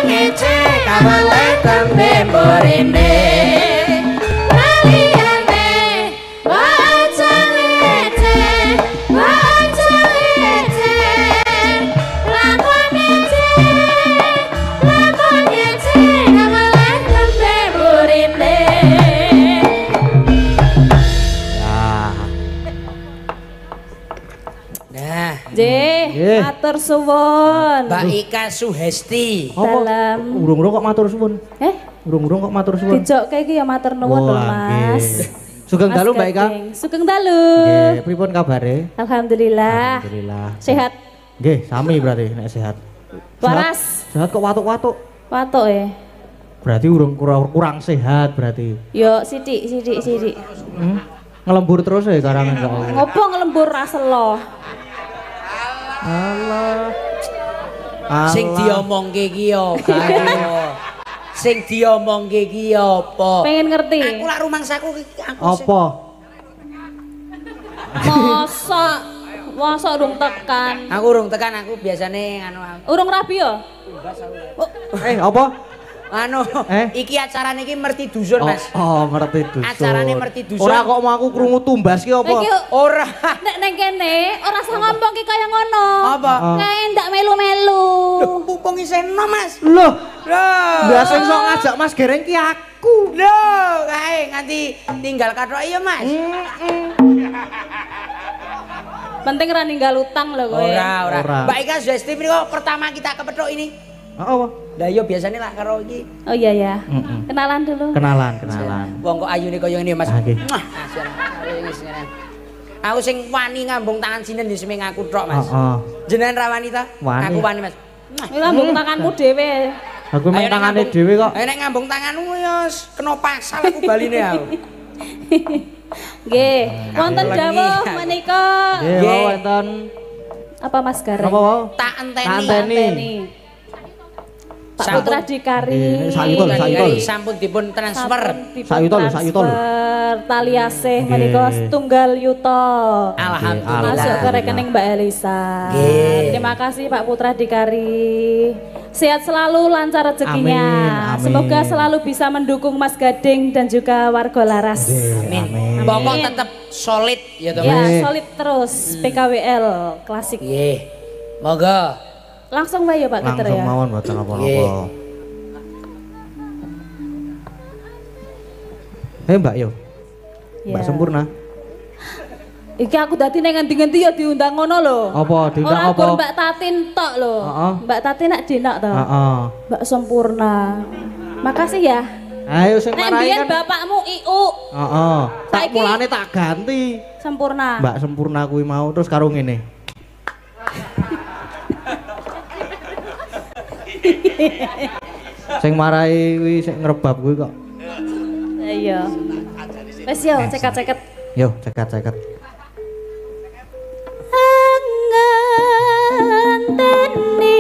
Speaker 3: ngece kawale tembe mburine.
Speaker 8: Matur suwun.
Speaker 3: Mbak Ika Suhesti.
Speaker 8: Dalam.
Speaker 1: Urung-urung kok matur suwun. Urung-urung kok matur suwun.
Speaker 8: Dijokke iki ya matur nuwun lho Mas.
Speaker 1: Sugeng dalu Mbak Ika.
Speaker 8: Sugeng dalu.
Speaker 1: Nggih, pripun kabare?
Speaker 8: Alhamdulillah.
Speaker 1: Alhamdulillah.
Speaker 8: Sehat.
Speaker 1: Nggih, sami berarti nek sehat.
Speaker 8: Waras.
Speaker 1: Sehat kok watuk-watuk.
Speaker 8: Watuk ya.
Speaker 1: Berarti urung kurang sehat berarti.
Speaker 8: Yo sithik.
Speaker 1: Ngelembur terus ya karangan kok.
Speaker 8: Ngopo ngelembur ra selo?
Speaker 1: Allah.
Speaker 3: Sing diomongke iki apa? Sing diomongke iki apa?
Speaker 8: Pengen ngerti.
Speaker 3: Aku lak rumangsaku aku.
Speaker 1: Apa?
Speaker 8: Masa urung tekan.
Speaker 3: Aku urung tekan, aku biasane anu.
Speaker 8: Urung rabi ya?
Speaker 1: Apa?
Speaker 3: Iki acarane iki merti dusun, Mas.
Speaker 1: Oh, merti dusun.
Speaker 3: Acarane merti dusun.
Speaker 1: Ora kok mau aku krungu tumbas ki apa?
Speaker 3: Ora.
Speaker 8: Nek nang kene ora usah ngomong ki kaya ngono.
Speaker 3: Apa?
Speaker 8: Kae ndak melu-melu.
Speaker 3: Pupung iseno, Mas.
Speaker 1: Loh. Lah sing sok ngajak Mas Gereng ki aku.
Speaker 3: Loh, kae nganti tinggal kathok ya, Mas.
Speaker 8: Penting ora ninggal utang lho kowe.
Speaker 3: Ora. Mbak Ika Suhesti menika pertama kita kepethuk ini.
Speaker 1: Apa?
Speaker 3: Lah iya biasane lah karo iki.
Speaker 8: Oh iya ya. Kenalan dulu.
Speaker 1: Kenalan.
Speaker 3: Wong kok ayune kaya ngene Mas.
Speaker 1: Nggih.
Speaker 3: Aku sing wani ngambung tangan sinen di seming aku tok, Mas.
Speaker 1: Heeh.
Speaker 3: Jenengan ra wani ta?
Speaker 1: Wani.
Speaker 3: Aku wani, Mas.
Speaker 8: Ngambung tanganmu dhewe.
Speaker 1: Aku mung tangane dhewe kok.
Speaker 3: Nek ngambung tanganmu ya kena pasal aku baline aku.
Speaker 8: Nggih, wonten dawuh menika.
Speaker 1: Nggih, wonten.
Speaker 8: Apa Mas Gareng?
Speaker 1: Apa wae?
Speaker 3: Tak enteni.
Speaker 8: Pak Putra Dikari.
Speaker 3: Sampun dipun transfer.
Speaker 8: Tali asih menika setunggal yuta.
Speaker 3: Alhamdulillah.
Speaker 8: Masuk ke rekening Mbak Elisa. Terima kasih Pak Putra Dikari. Sehat selalu, lancar rezekinya.
Speaker 1: Amin.
Speaker 8: Semoga selalu bisa mendukung Mas Gading dan juga warga Laras.
Speaker 3: Amin. Pokok tetap solid ya teman.
Speaker 8: Ya, solid terus. PKWL klasik.
Speaker 3: Nggih. Monggo.
Speaker 8: Langsung wae ya Pak Keter ya.
Speaker 1: Langsung mawon mboten apa-apa. Mbak yo. Mbak Sempurna.
Speaker 8: Iki aku dadi ning ngendi-ngendi ya diundang ngono lho.
Speaker 1: Apa diundang apa?
Speaker 8: Ora Mbak Tatin tok lho. Mbak Tatin nak dinak to. Mbak Sempurna. Makasih ya.
Speaker 1: Ayo sing marai kan.
Speaker 8: bapakmu IU.
Speaker 1: Tak mulane tak ganti.
Speaker 8: Sempurna.
Speaker 1: Mbak Sempurna kuwi mau terus karo ngene. Sing marai kuwi sing ngrebab kuwi kok.
Speaker 8: Iya. Wes yo cekat-ceket.
Speaker 1: Yo cekat-ceket.
Speaker 8: Ngenteni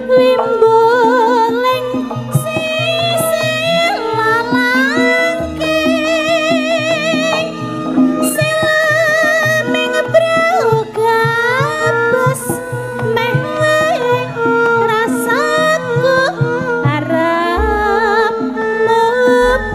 Speaker 8: wimboleng sisih lalangke silaming brogabus meh rasaku harap lepas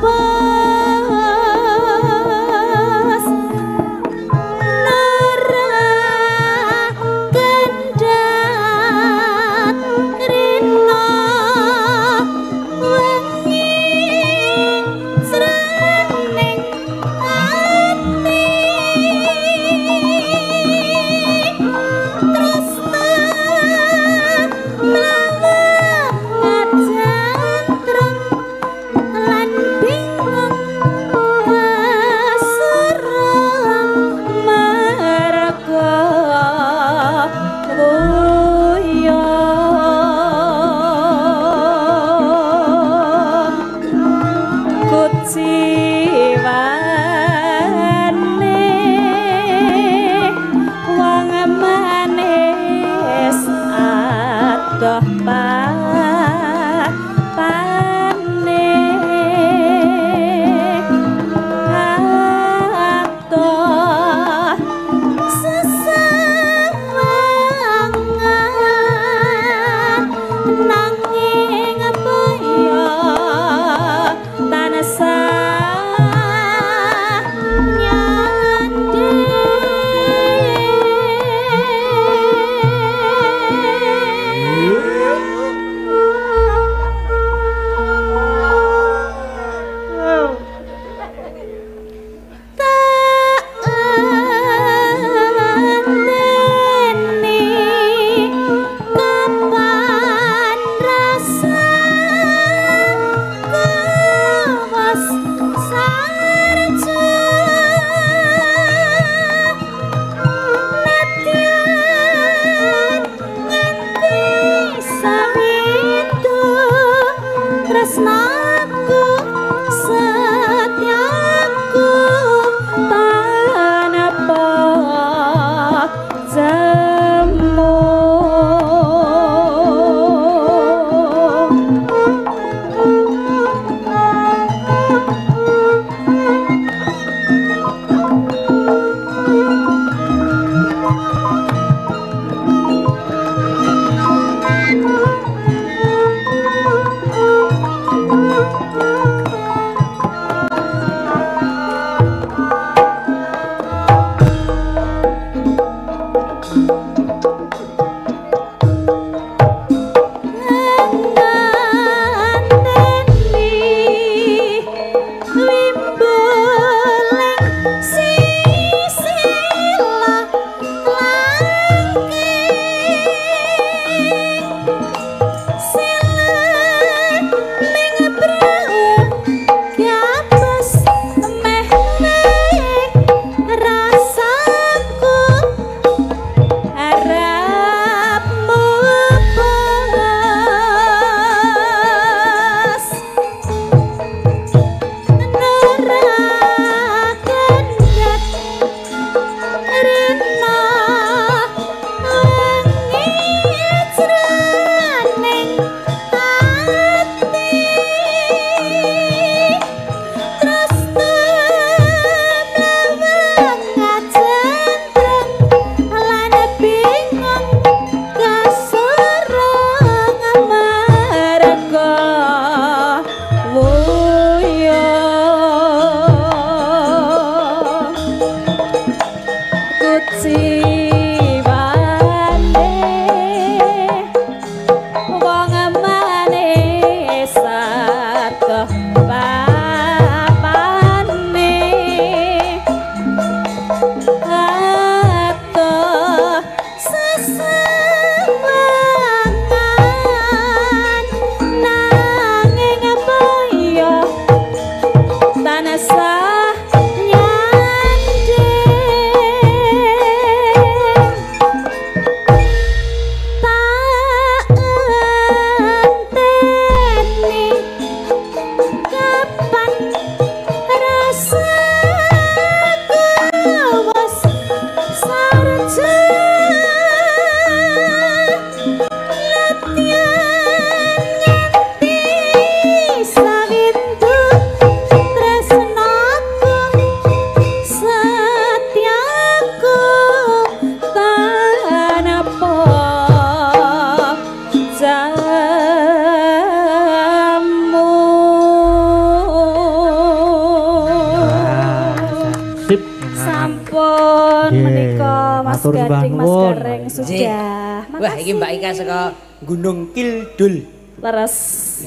Speaker 8: nuwun menika Mas
Speaker 1: matur sembah
Speaker 8: Gading, Mas
Speaker 1: nuwun.
Speaker 8: Gareng sudah.
Speaker 3: Wah, iki Mbak Ika saka Gunung Kidul.
Speaker 8: Leres.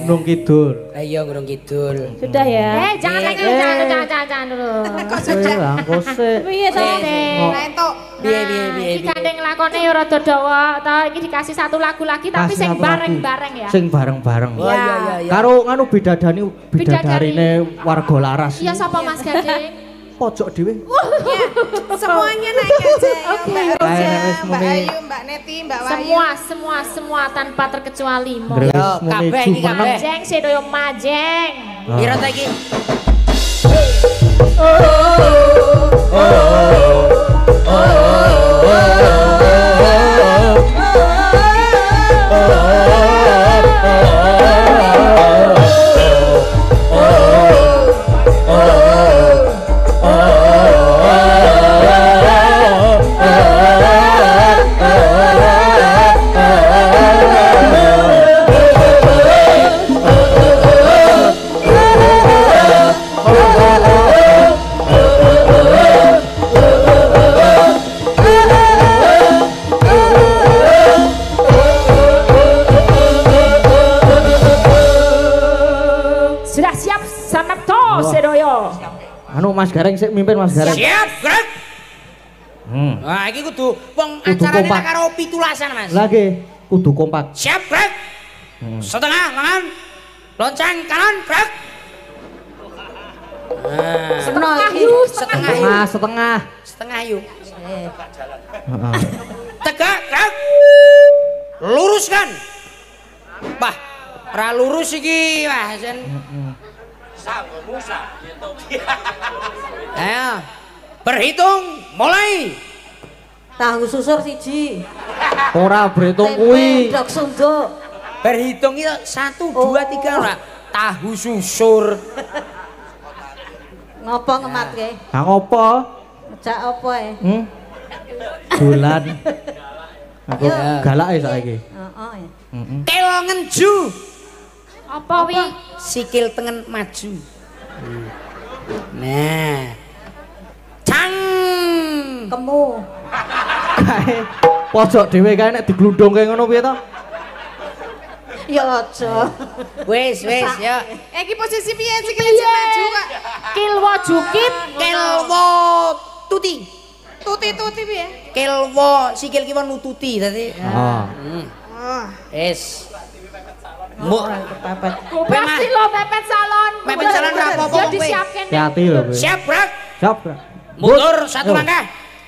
Speaker 1: Gunung Kidul.
Speaker 3: Iya, Gunung Kidul.
Speaker 8: Sudah ya.
Speaker 5: Jangan lagi dulu, jangan dulu.
Speaker 2: Kok sudah?
Speaker 1: Lah kose.
Speaker 8: Piye to?
Speaker 2: Nah itu.
Speaker 3: Piye.
Speaker 5: Iki gandeng lakone ya rada dawa, ta iki dikasih satu lagu lagi tapi
Speaker 1: Kasih
Speaker 5: sing
Speaker 1: satu lagu.
Speaker 5: bareng-bareng ya.
Speaker 1: Sing bareng-bareng.
Speaker 3: Oh iya.
Speaker 1: Karo nganu bidadarine warga laras.
Speaker 5: Iya sapa Mas Gading?
Speaker 1: Pojok dhewe.
Speaker 2: Semuanya naik aja ya Mbak Roja,
Speaker 1: Ayo, wis
Speaker 2: Mbak
Speaker 1: muni.
Speaker 2: Ayu, Mbak Neti, Mbak Wahyu.
Speaker 5: Semua tanpa terkecuali.
Speaker 1: Gres
Speaker 3: Yo,
Speaker 1: muni
Speaker 3: kabeh iki
Speaker 1: jumeneng.
Speaker 3: kabeh.
Speaker 5: Majeng sedoyo majeng.
Speaker 3: Piro ta iki?
Speaker 5: Sudah siap Sanapto sedoyo.
Speaker 1: Anu Mas Gareng sik mimpin Mas Gareng.
Speaker 3: Siap, Greg. Wah, iki kudu wong
Speaker 1: Kudu
Speaker 3: acarane
Speaker 1: kompak.
Speaker 3: karo pitulasan, Mas.
Speaker 1: Lagi kudu kompak.
Speaker 3: Siap, Greg. Setengah lengan. Lonceng kanan, Greg.
Speaker 5: Setengah yuk, setengah.
Speaker 1: Setengah.
Speaker 3: Setengah yuk.
Speaker 1: Heeh.
Speaker 3: Tegak, Greg. Luruskan. Wah, ora lurus iki, wah, jen. Ayo. Berhitung mulai.
Speaker 6: Tahu susur siji.
Speaker 1: Ora berhitung kuwi.
Speaker 6: Dok sunduk.
Speaker 3: Berhitung itu 1 2 3 ora. Tahu susur.
Speaker 6: Ngopo ngematke?
Speaker 1: Lah ngopo?
Speaker 6: Ngejak apa ya?
Speaker 1: Bulan. Aku
Speaker 6: Yo.
Speaker 1: galak ya saiki.
Speaker 6: Heeh ya.
Speaker 1: Heeh.
Speaker 3: Kel ngenju.
Speaker 5: Apa wi?
Speaker 3: Sikil tengen maju. Nah. Cang.
Speaker 6: Kemu.
Speaker 1: Kae pojok dhewe kae nek diglundhungke ngono piye to?
Speaker 6: Ya aja.
Speaker 3: Wis ya.
Speaker 2: Iki posisi piye sikile aja maju kok.
Speaker 5: Kilwo jukit.
Speaker 3: Kelwo tuti.
Speaker 2: Tuti piye?
Speaker 3: Kelwo sikil kiwa nututi dadi.
Speaker 1: Heeh.
Speaker 2: Oh.
Speaker 3: Wis. Mu
Speaker 6: Kepepet.
Speaker 5: Pasti lo pepet salon.
Speaker 3: Pepet salon ra apa-apa,
Speaker 5: Ya
Speaker 3: kowe.
Speaker 5: disiapkan.
Speaker 1: Hati lho kowe.
Speaker 3: siap, Brak.
Speaker 1: Siap. Bro.
Speaker 3: Mundur satu
Speaker 1: Yo.
Speaker 3: langkah.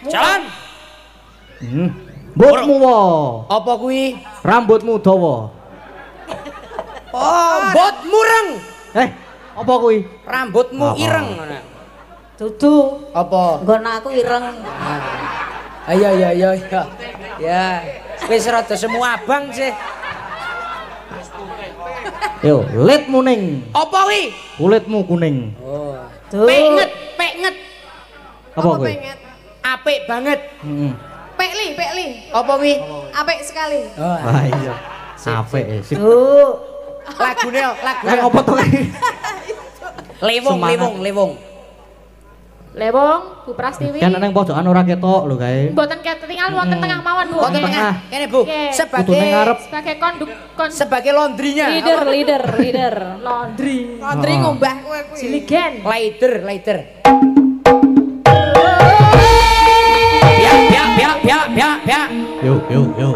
Speaker 3: Jalan.
Speaker 1: Mbokmu wo.
Speaker 3: Apa kuwi?
Speaker 1: Rambutmu dawa.
Speaker 3: Oh, bot mureng.
Speaker 1: Apa kuwi?
Speaker 3: Rambutmu
Speaker 1: Apa?
Speaker 3: ireng.
Speaker 6: Dudu.
Speaker 3: Apa?
Speaker 6: Nggon aku ireng.
Speaker 3: Ayo. Ya. Wis rada semu abang sih.
Speaker 1: Yo, litmu ning.
Speaker 3: Apa kuwi?
Speaker 1: Kulitmu kuning.
Speaker 3: Oh.
Speaker 6: Duh.
Speaker 3: Penget.
Speaker 1: Apa kuwi?
Speaker 2: pengen?
Speaker 3: Apik banget.
Speaker 1: Heeh.
Speaker 2: Pekli.
Speaker 3: Apa kuwi?
Speaker 2: Apik sekali.
Speaker 3: Oh,
Speaker 1: Wah iya. Apik sip.
Speaker 6: Duh.
Speaker 3: lagune
Speaker 1: Kayak apa to iki? Semangat.
Speaker 3: Lewong.
Speaker 5: Lewong, Bu Prastiwi.
Speaker 1: Kan nang pojokan ora ketok lho kae.
Speaker 5: Mboten ketinggal wonten tengah mawon Bu.
Speaker 3: Wonten
Speaker 5: Oke.
Speaker 3: tengah. Kene Bu,
Speaker 5: Oke.
Speaker 1: Kudune ngarep.
Speaker 5: Sebagai
Speaker 3: sebagai laundrynya.
Speaker 8: Leader.
Speaker 5: laundry.
Speaker 2: Laundry ngombah kowe kuwi.
Speaker 5: Jiligen.
Speaker 3: Lighter. Biak.
Speaker 1: Yo.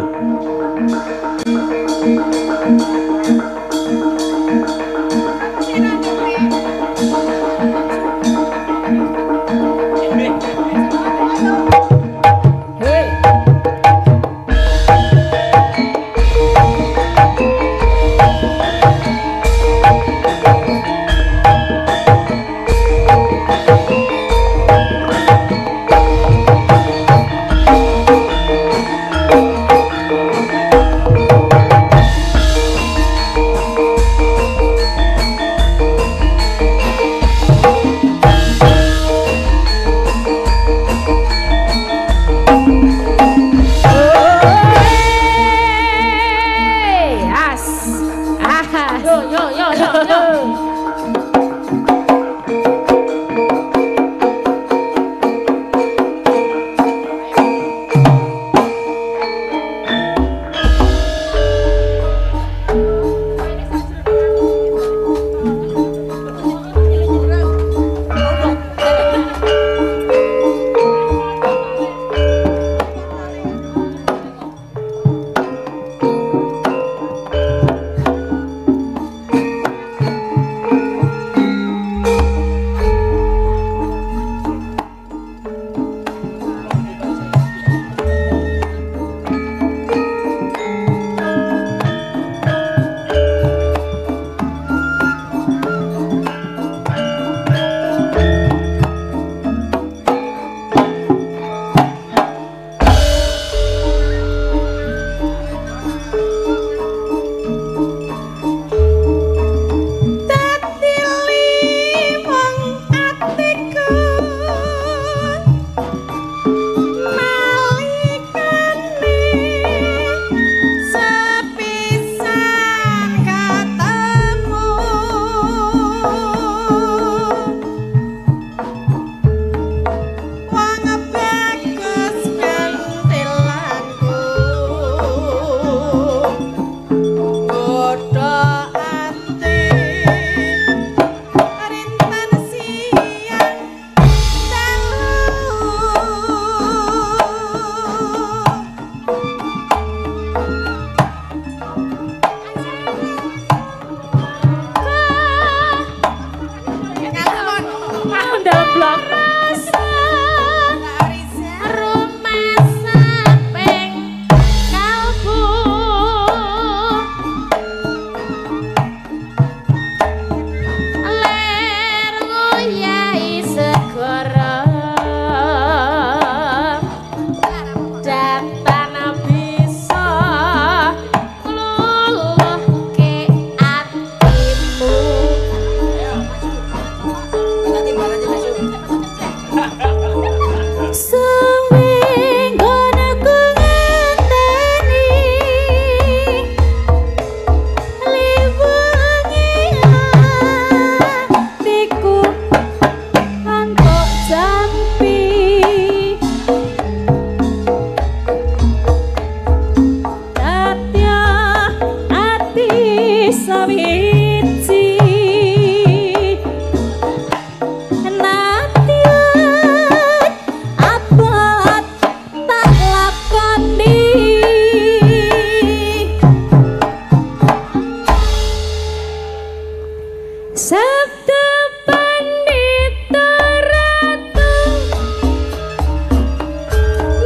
Speaker 8: Sabda Pandita Ratu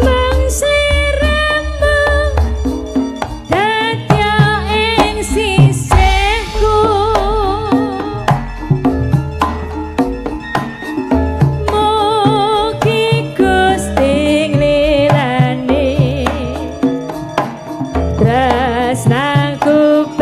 Speaker 8: Mangsliramu dadya ing sisihku mugi Gusti nglilani tresnaku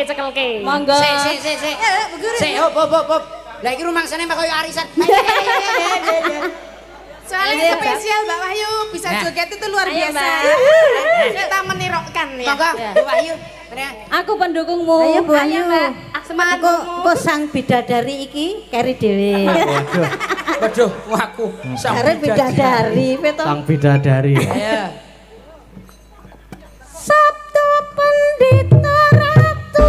Speaker 8: cekelke. Monggo. Sik. Lah iki rumangsane kaya arisan. Soalnya spesial Mbak Wahyu bisa joget itu luar biasa. Kita menirokkan ya. Monggo Mbak Wahyu. Aku pendukungmu. Ayo Bu Wahyu. Semangatmu. Kok sang bidadari iki keri dhewe. Waduh, aku sang bidadari.
Speaker 1: Sang bidadari.
Speaker 8: Ayo. Sabtu Pandita Ratu.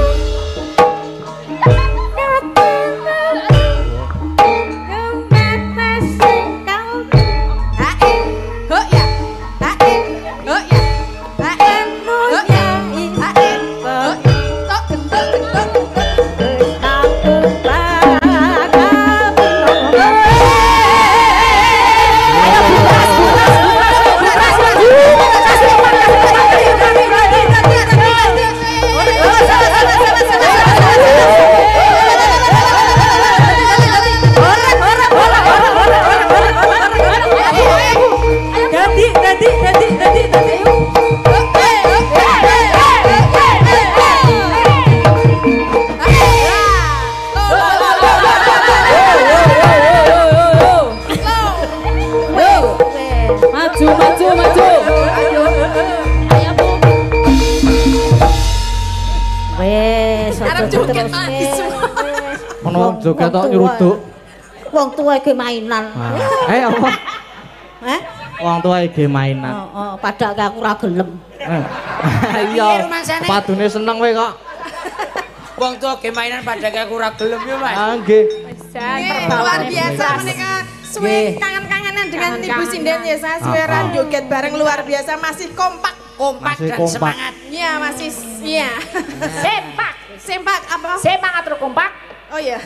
Speaker 1: Ono joget tok nyeruduk.
Speaker 6: Wong tuwa iki mainan.
Speaker 1: Apa? Wong tuwa iki mainan.
Speaker 6: Heeh, padahal aku ora gelem.
Speaker 1: Iya. Padune seneng kowe kok.
Speaker 3: Wong tuwa ge mainan padahal aku ora gelem yo, Mas.
Speaker 1: Nggih.
Speaker 2: Luar biasa menika suwe kangen-kangenan dengan Ibu Sinden ya, saya suweran joget bareng luar biasa masih kompak
Speaker 3: dan semangat.
Speaker 2: Iya, masih iya. Sempak apa?
Speaker 5: Semangat ro kompak.
Speaker 2: Oh iya.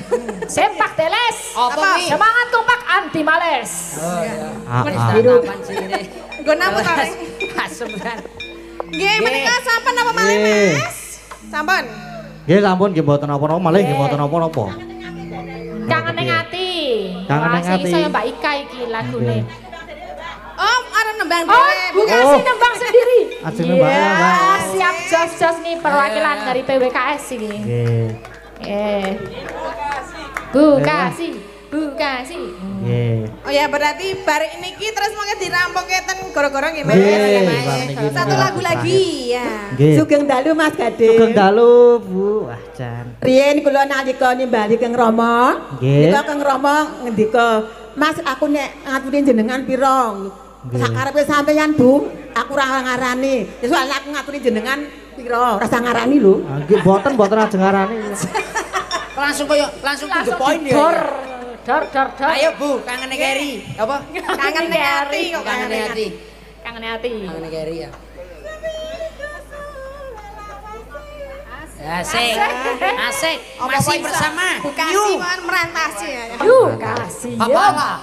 Speaker 5: Sempak teles.
Speaker 2: Apa?
Speaker 5: Semangat kompak anti males.
Speaker 3: Oh iya.
Speaker 2: Biru.
Speaker 3: sini.
Speaker 2: Nggo napa kare?
Speaker 3: Asem kan.
Speaker 2: Nggih, menika sampun apa malih, Mas? Sampun.
Speaker 1: Nggih, sampun nggih mboten napa-napa, malih nggih mboten napa-napa.
Speaker 5: Kangen ning ati.
Speaker 1: Kangen ning ati.
Speaker 5: Saya Mbak Ika iki lagune.
Speaker 2: Oh, arep nembang
Speaker 5: dhewe. Oh, Bu kasih nembang sendiri.
Speaker 1: Asli nembang, Mbak.
Speaker 5: Siap jos nih perwakilan dari PWKS ini. Bukasi.
Speaker 2: Oh ya berarti bar ini terus mau dirampok ten goro-goro gimana? Satu lagu lagi ya.
Speaker 8: Sugeng dalu Mas Gading.
Speaker 1: Sugeng dalu Bu. Wah jan.
Speaker 8: Riyen kula nalika nimbali Kang Rama. Nika Kang Rama ngendika, "Mas aku nek ngaturi jenengan pira?" Sakarepe sampeyan Bu, aku ora ngarani. Ya soalnya aku ngaturi jenengan pira, rasa ngarani lho.
Speaker 1: Nggih boten ajeng ngarani.
Speaker 3: Langsung to the point ya.
Speaker 5: Dor.
Speaker 3: Ayo Bu, kangen Keri. Apa?
Speaker 2: Kangen hati kok
Speaker 3: Kangen hati.
Speaker 5: Kangen hati.
Speaker 3: Kangen Keri ya. Asik. Masih bersama.
Speaker 2: Bukasi man merantasi ya.
Speaker 5: Bukasi.
Speaker 3: Apa?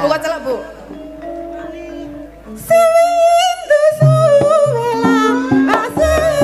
Speaker 2: Buka celok Bu.
Speaker 8: Sewindu suwelang asik.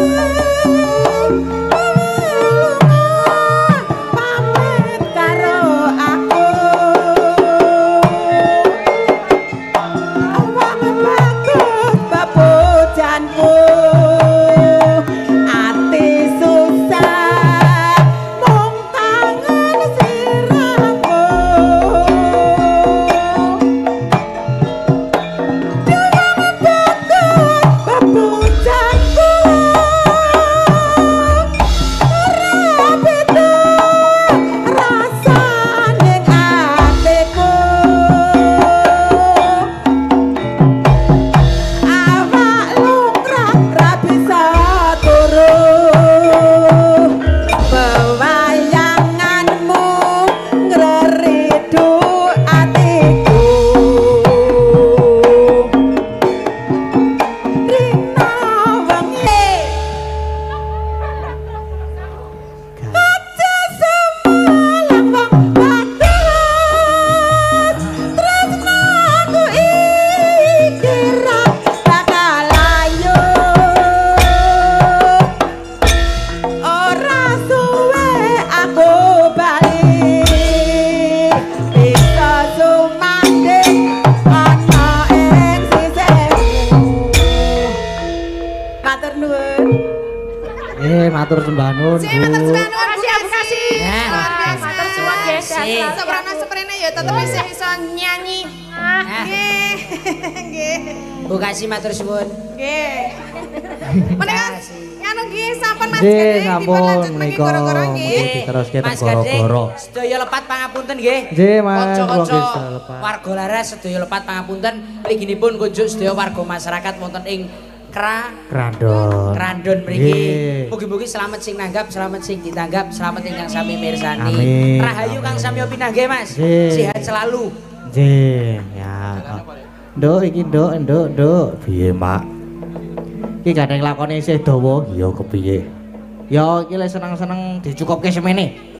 Speaker 1: Matur sembah nuwun.
Speaker 2: Matur sembah nuwun.
Speaker 5: Makasih. Matur suwun nggih.
Speaker 2: Soprano-soprane ya tetep iso nyanyi. Nggih.
Speaker 3: Bu kasih matur suwun.
Speaker 2: Nggih. Menika nganu nggih sampun Mas
Speaker 1: Nggih,
Speaker 2: Gading
Speaker 1: sampun menika diteruske teng goro-goro.
Speaker 3: Sedaya lepat pangapunten nggih.
Speaker 1: Nggih, Mas.
Speaker 3: Kanca-kanca warga laras sedaya lepat pangapunten. Mliginipun kunjuk sedaya warga masyarakat wonten ing Krandon mriki. Mugi-mugi selamat sing nanggap, selamat sing ditanggap, selamat ingkang sami mirsani. Rahayu kang sami pinanggih Mas. Sehat selalu.
Speaker 1: Nggih, ya. Nduk iki nduk. Piye, Mak? Iki gandeng lakone isih dawa, ya kepiye? Ya iki lek seneng-seneng dicukupke semene.